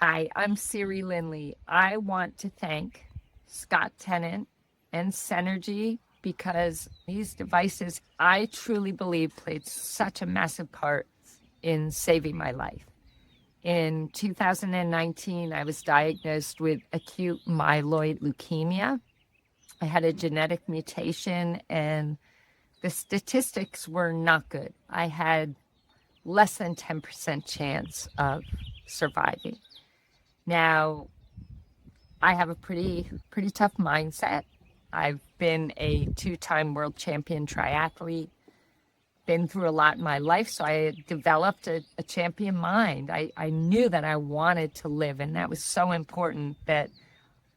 Hi, I'm Siri Lindley. I want to thank Scott Tennant and Senergy because these devices, I truly believe, played such a massive part in saving my life. In 2019, I was diagnosed with acute myeloid leukemia. I had a genetic mutation and the statistics were not good. I had less than 10% chance of surviving. Now, I have a pretty tough mindset. I've been a two-time world champion triathlete, been through a lot in my life, so I developed a champion mind. I knew that I wanted to live, and that was so important that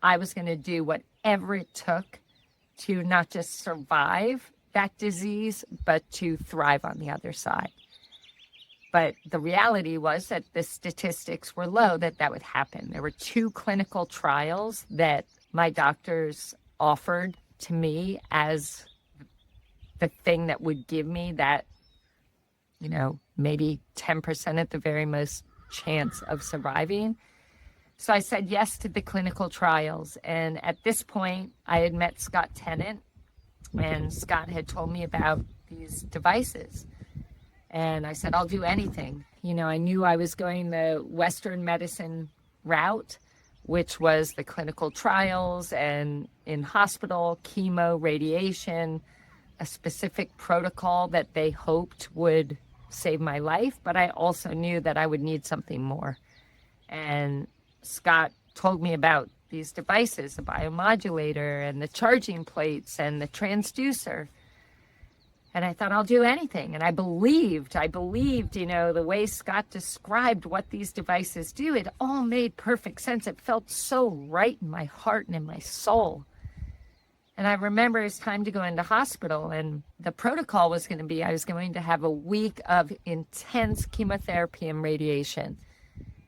I was going to do whatever it took to not just survive that disease, but to thrive on the other side. But the reality was that the statistics were low that would happen. There were 2 clinical trials that my doctors offered to me as the thing that would give me that, maybe 10% at the very most chance of surviving. So I said yes to the clinical trials. And at this point, I had met Scott Tennant, and Scott had told me about these devices. And I said, I'll do anything. I knew I was going the Western medicine route, which was the clinical trials and in hospital, chemo, radiation, a specific protocol that they hoped would save my life. But I also knew that I would need something more. And Scott told me about these devices, the BioModulator and the charging plates and the transducer. And I thought, I'll do anything. And I believed, the way Scott described what these devices do, it all made perfect sense. It felt so right in my heart and in my soul. And I remember it was time to go into hospital, and the protocol was going to be, I was going to have a week of intense chemotherapy and radiation.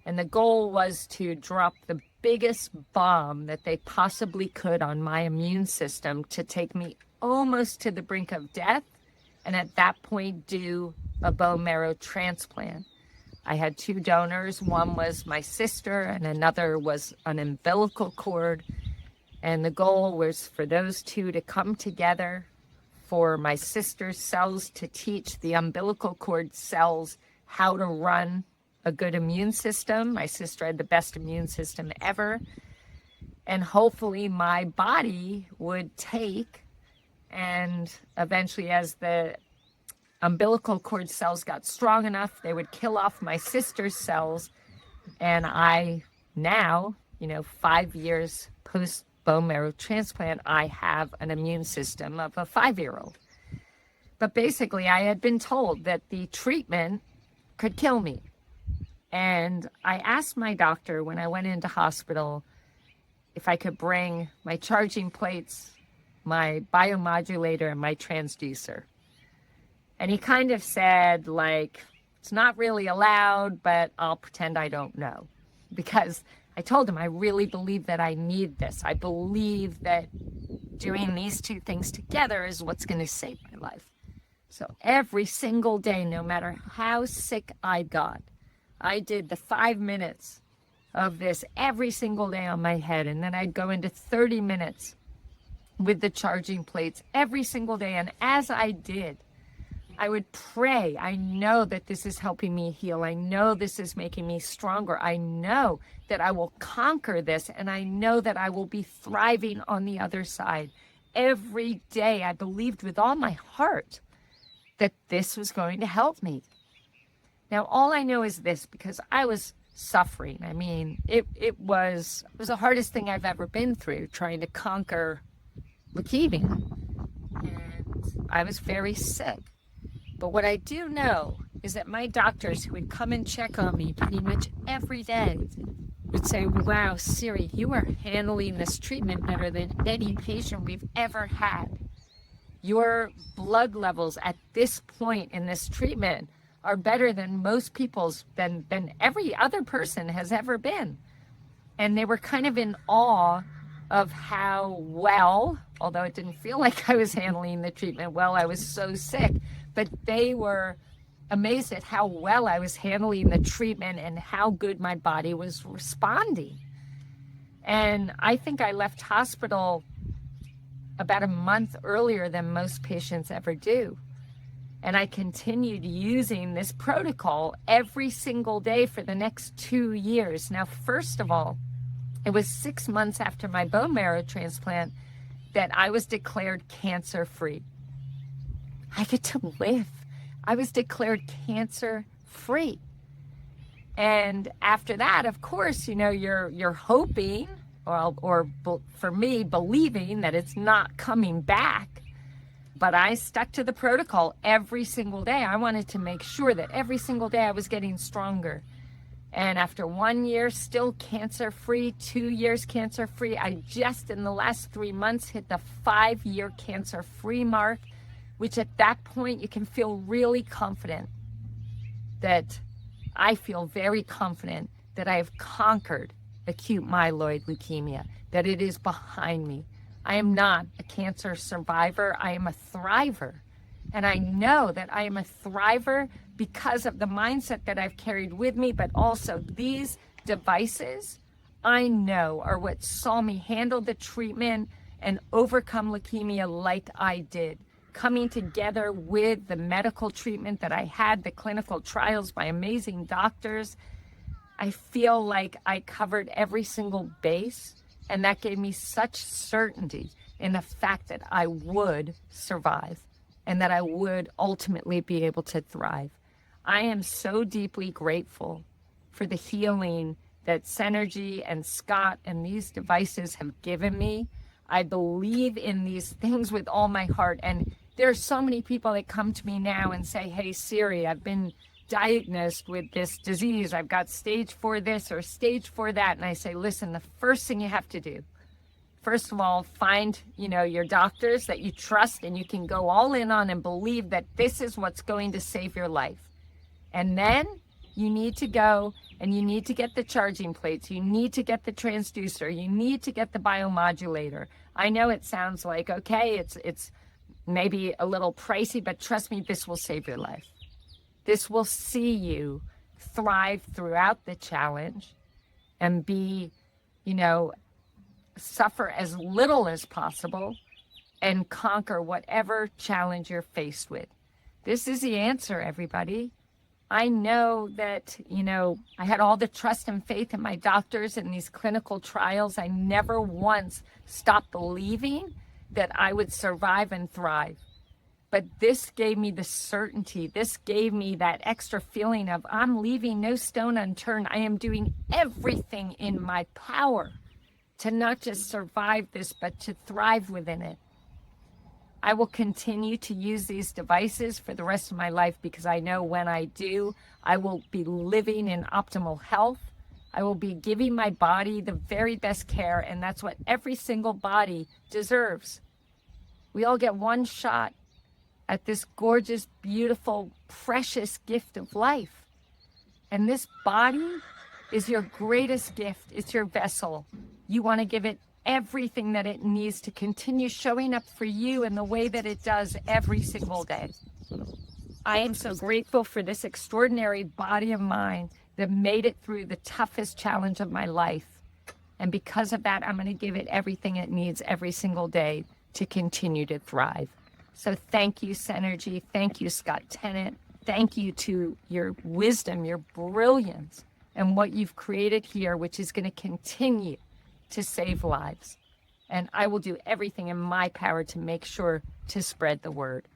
And the goal was to drop the biggest bomb that they possibly could on my immune system to take me almost to the brink of death. And at that point, do a bone marrow transplant. I had 2 donors. One was my sister, and another was an umbilical cord. And the goal was for those 2 to come together, for my sister's cells to teach the umbilical cord cells how to run a good immune system. My sister had the best immune system ever. And hopefully my body would take, and eventually as the umbilical cord cells got strong enough, they would kill off my sister's cells. And I now, 5 years post bone marrow transplant, I have an immune system of a 5-year-old. But basically I had been told that the treatment could kill me. And I asked my doctor when I went into hospital if I could bring my charging plates, my biomodulator, and my transducer. And he kind of said, it's not really allowed, but I'll pretend I don't know. Because I told him I really believe that I need this. I believe that doing these 2 things together is what's going to save my life. So every single day, no matter how sick I got, I did the 5 minutes of this every single day on my head. And then I'd go into 30 minutes with the charging plates every single day. And as I did, I would pray. I know that this is helping me heal. I know this is making me stronger. I know that I will conquer this, and I know that I will be thriving on the other side. Every day I believed with all my heart that this was going to help me. Now, all I know is this, because I was suffering. I mean, it was the hardest thing I've ever been through, trying to conquer leukemia. And I was very sick. But what I do know is that my doctors, who would come and check on me pretty much every day, would say, wow, Siri, you are handling this treatment better than any patient we've ever had. Your blood levels at this point in this treatment are better than most people's, than every other person has ever been. And they were kind of in awe of how well, although it didn't feel like I was handling the treatment well, I was so sick, but they were amazed at how well I was handling the treatment and how good my body was responding. And I think I left hospital about a month earlier than most patients ever do. And I continued using this protocol every single day for the next 2 years. Now, first of all, it was 6 months after my bone marrow transplant that I was declared cancer-free. I get to live. I was declared cancer-free. And after that, of course, you know, you're hoping, or for me, believing that it's not coming back. But I stuck to the protocol every single day. I wanted to make sure that every single day I was getting stronger. And after 1 year, still cancer-free, 2 years cancer-free, I just in the last 3 months hit the 5-year cancer-free mark, which at that point you can feel really confident that I feel very confident that I have conquered acute myeloid leukemia, that it is behind me. I am not a cancer survivor, I am a thriver. And I know that I am a thriver because of the mindset that I've carried with me, but also these devices I know are what saw me handle the treatment and overcome leukemia like I did. Coming together with the medical treatment that I had, the clinical trials by amazing doctors, I feel like I covered every single base, and that gave me such certainty in the fact that I would survive and that I would ultimately be able to thrive. I am so deeply grateful for the healing that Senergy and Scott and these devices have given me. I believe in these things with all my heart, and there are so many people that come to me now and say, hey, Siri, I've been diagnosed with this disease. I've got stage 4 this or stage 4 that. And I say, listen, the first thing you have to do, first of all, find, your doctors that you trust and you can go all in on and believe that this is what's going to save your life. And then you need to go and you need to get the charging plates. You need to get the transducer. You need to get the BioModulator. I know it sounds like, okay, it's maybe a little pricey, but trust me, this will save your life. This will see you thrive throughout the challenge and be, suffer as little as possible and conquer whatever challenge you're faced with. This is the answer, everybody. I know that, I had all the trust and faith in my doctors in these clinical trials. I never once stopped believing that I would survive and thrive. But this gave me the certainty. This gave me that extra feeling of I'm leaving no stone unturned. I am doing everything in my power to not just survive this, but to thrive within it. I will continue to use these devices for the rest of my life because I know when I do, I will be living in optimal health. I will be giving my body the very best care, and that's what every single body deserves. We all get one shot at this gorgeous, beautiful, precious gift of life. And this body is your greatest gift. It's your vessel. You want to give it everything that it needs to continue showing up for you in the way that it does every single day. I am so grateful for this extraordinary body of mine that made it through the toughest challenge of my life. And because of that, I'm going to give it everything it needs every single day to continue to thrive. So thank you, Senergy. Thank you, Scott Tennant. Thank you to your wisdom, your brilliance, and what you've created here, which is going to continue to save lives. And I will do everything in my power to make sure to spread the word.